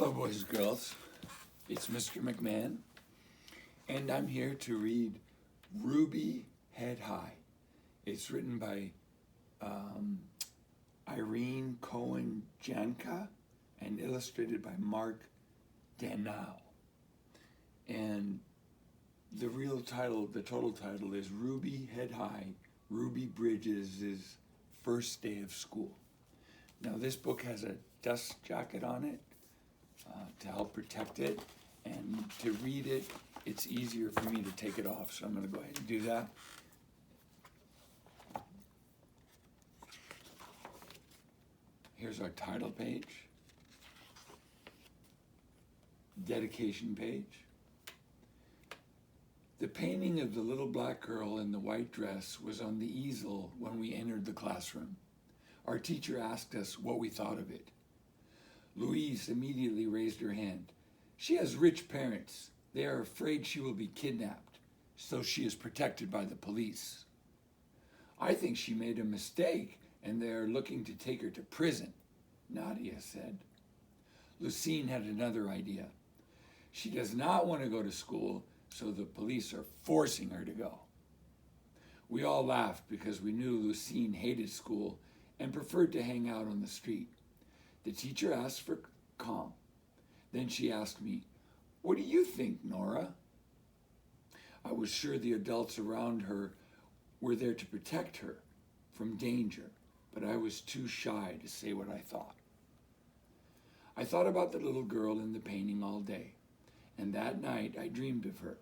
Hello, boys and girls. It's Mr. McMahon, and I'm here to read Ruby Head High. It's written by Irene Cohen-Janka and illustrated by Mark Danau. And the total title is Ruby Head High, Ruby Bridges' First Day of School. Now, this book has a dust jacket on it to help protect it, and to read it, it's easier for me to take it off, so I'm going to go ahead and do that. Here's our title page, dedication page. The painting of the little black girl in the white dress was on the easel when we entered the classroom. Our teacher asked us what we thought of it. Louise immediately raised her hand. She has rich parents. They are afraid she will be kidnapped, so she is protected by the police. I think she made a mistake and they are looking to take her to prison, Nadia said. Lucine had another idea. She does not want to go to school, so the police are forcing her to go. We all laughed because we knew Lucine hated school and preferred to hang out on the street. The teacher asked for calm. Then she asked me, "What do you think, Nora?" I was sure the adults around her were there to protect her from danger, but I was too shy to say what I thought. I thought about the little girl in the painting all day, and that night I dreamed of her.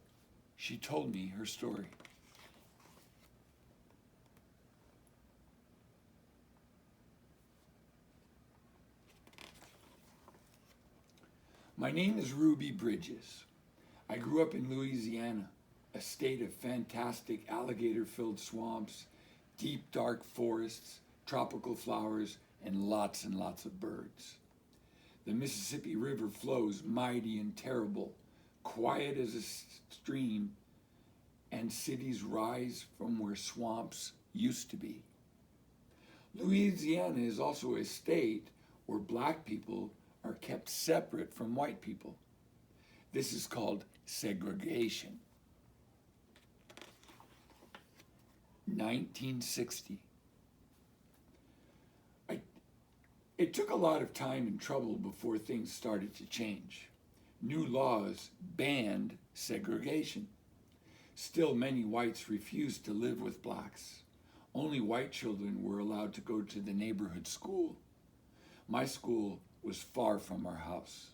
She told me her story. My name is Ruby Bridges. I grew up in Louisiana, a state of fantastic alligator-filled swamps, deep dark forests, tropical flowers, and lots of birds. The Mississippi River flows mighty and terrible, quiet as a stream, and cities rise from where swamps used to be. Louisiana is also a state where black people are kept separate from white people. This is called segregation. 1960. It took a lot of time and trouble before things started to change. New laws banned segregation. Still, many whites refused to live with blacks. Only white children were allowed to go to the neighborhood school. My school was far from our house.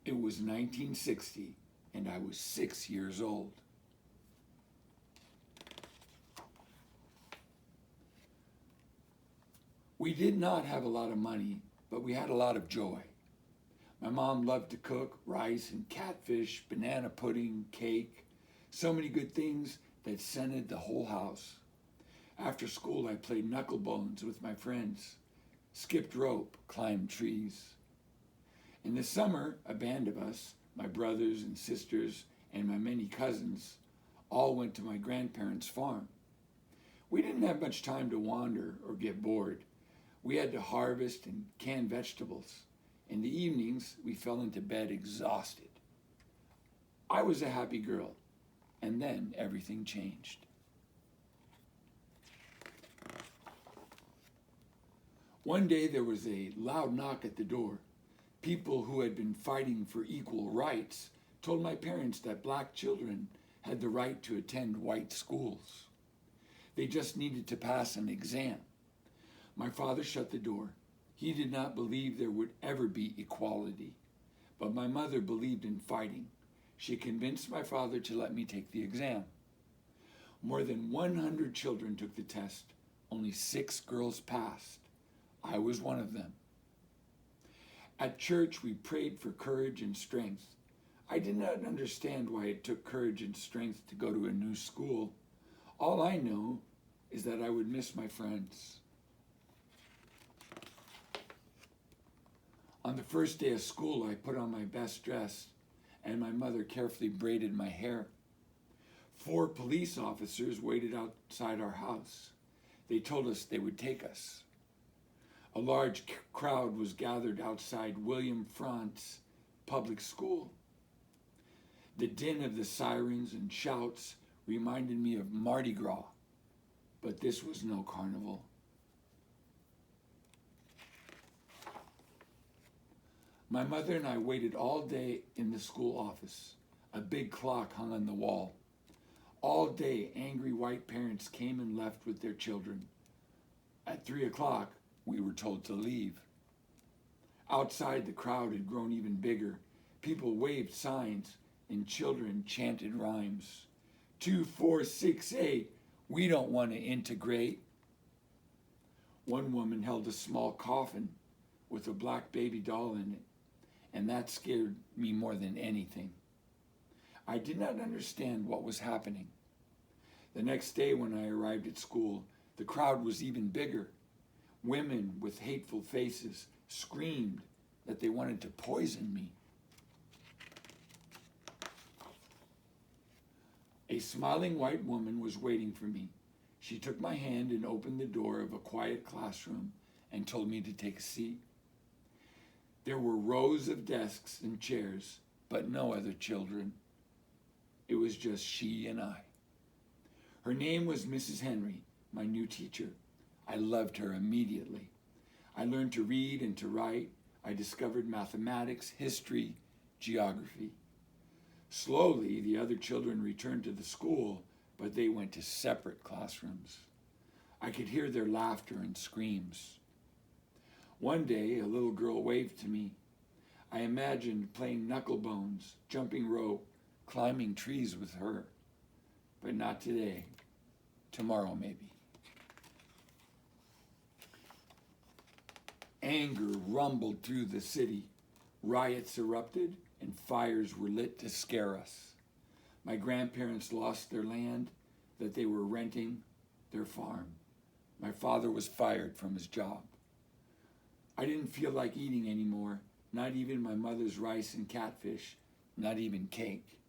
It was 1960, and I was 6 years old. We did not have a lot of money, but we had a lot of joy. My mom loved to cook rice and catfish, banana pudding, cake, so many good things that scented the whole house. After school, I played knucklebones with my friends, skipped rope, climbed trees. In the summer, a band of us, my brothers and sisters and my many cousins, all went to my grandparents' farm. We didn't have much time to wander or get bored. We had to harvest and can vegetables. In the evenings, we fell into bed exhausted. I was a happy girl, and then everything changed. One day there was a loud knock at the door. People who had been fighting for equal rights told my parents that black children had the right to attend white schools. They just needed to pass an exam. My father shut the door. He did not believe there would ever be equality, but my mother believed in fighting. She convinced my father to let me take the exam. More than 100 children took the test. Only 6 girls passed. I was one of them. At church, we prayed for courage and strength. I did not understand why it took courage and strength to go to a new school. All I know is that I would miss my friends. On the first day of school, I put on my best dress, and my mother carefully braided my hair. 4 police officers waited outside our house. They told us they would take us. A large crowd was gathered outside William Frantz Public School. The din of the sirens and shouts reminded me of Mardi Gras, but this was no carnival. My mother and I waited all day in the school office. A big clock hung on the wall. All day, angry white parents came and left with their children. At 3 o'clock, we were told to leave. Outside, the crowd had grown even bigger. People waved signs and children chanted rhymes. 2, 4, 6, 8, we don't want to integrate. One woman held a small coffin with a black baby doll in it, and that scared me more than anything. I did not understand what was happening. The next day when I arrived at school, the crowd was even bigger. Women with hateful faces screamed that they wanted to poison me. A smiling white woman was waiting for me. She took my hand and opened the door of a quiet classroom and told me to take a seat. There were rows of desks and chairs, but no other children. It was just she and I. Her name was Mrs. Henry, my new teacher. I loved her immediately. I learned to read and to write. I discovered mathematics, history, geography. Slowly, the other children returned to the school, but they went to separate classrooms. I could hear their laughter and screams. One day, a little girl waved to me. I imagined playing knucklebones, jumping rope, climbing trees with her. But not today. Tomorrow, maybe. Anger rumbled through the city. Riots erupted and fires were lit to scare us. My grandparents lost their land that they were renting, their farm. My father was fired from his job. I didn't feel like eating anymore, not even my mother's rice and catfish, not even cake.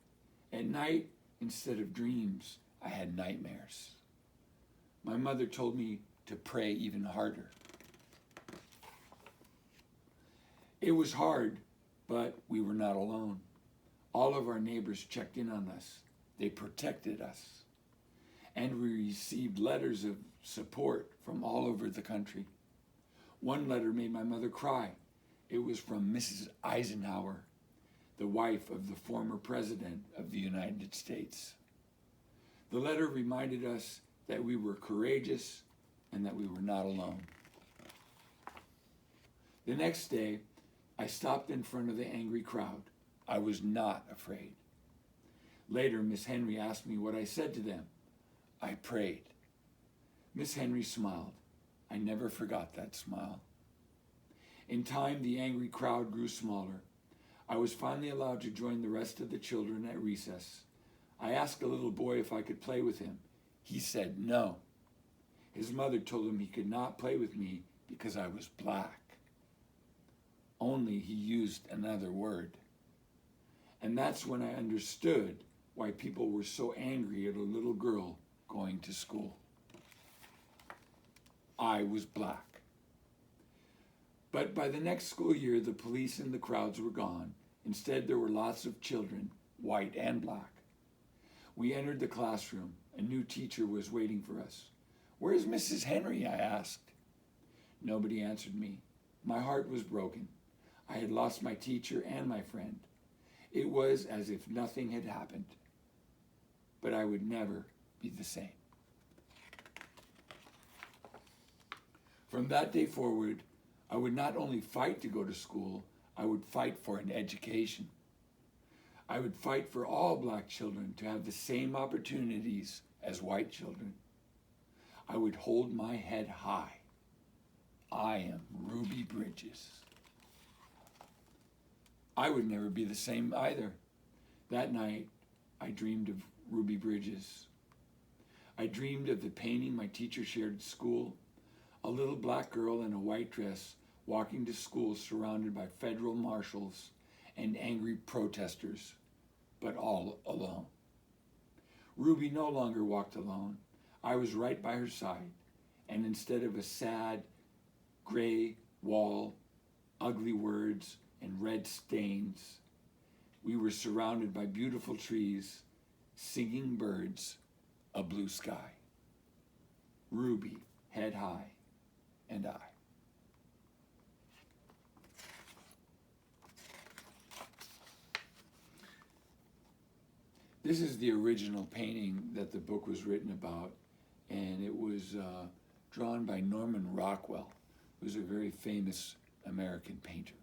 At night, instead of dreams, I had nightmares. My mother told me to pray even harder. It was hard, but we were not alone. All of our neighbors checked in on us. They protected us. And we received letters of support from all over the country. One letter made my mother cry. It was from Mrs. Eisenhower, the wife of the former president of the United States. The letter reminded us that we were courageous and that we were not alone. The next day, I stopped in front of the angry crowd. I was not afraid. Later, Miss Henry asked me what I said to them. I prayed. Miss Henry smiled. I never forgot that smile. In time, the angry crowd grew smaller. I was finally allowed to join the rest of the children at recess. I asked a little boy if I could play with him. He said no. His mother told him he could not play with me because I was black. Only he used another word. And that's when I understood why people were so angry at a little girl going to school. I was black. But by the next school year, the police and the crowds were gone. Instead, there were lots of children, white and black. We entered the classroom. A new teacher was waiting for us. "Where's Mrs. Henry?" I asked. Nobody answered me. My heart was broken. I had lost my teacher and my friend. It was as if nothing had happened. But I would never be the same. From that day forward, I would not only fight to go to school, I would fight for an education. I would fight for all black children to have the same opportunities as white children. I would hold my head high. I am Ruby Bridges. I would never be the same either. That night, I dreamed of Ruby Bridges. I dreamed of the painting my teacher shared at school, a little black girl in a white dress walking to school surrounded by federal marshals and angry protesters, but all alone. Ruby no longer walked alone. I was right by her side, and instead of a sad, gray wall, ugly words, and red stains. We were surrounded by beautiful trees, singing birds, a blue sky. Ruby, head high, and I. This is the original painting that the book was written about, and it was drawn by Norman Rockwell, who's a very famous American painter.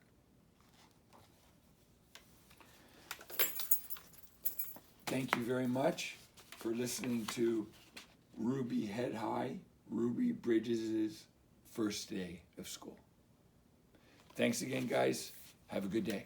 Thank you very much for listening to Ruby Head High, Ruby Bridges' first day of school. Thanks again, guys. Have a good day.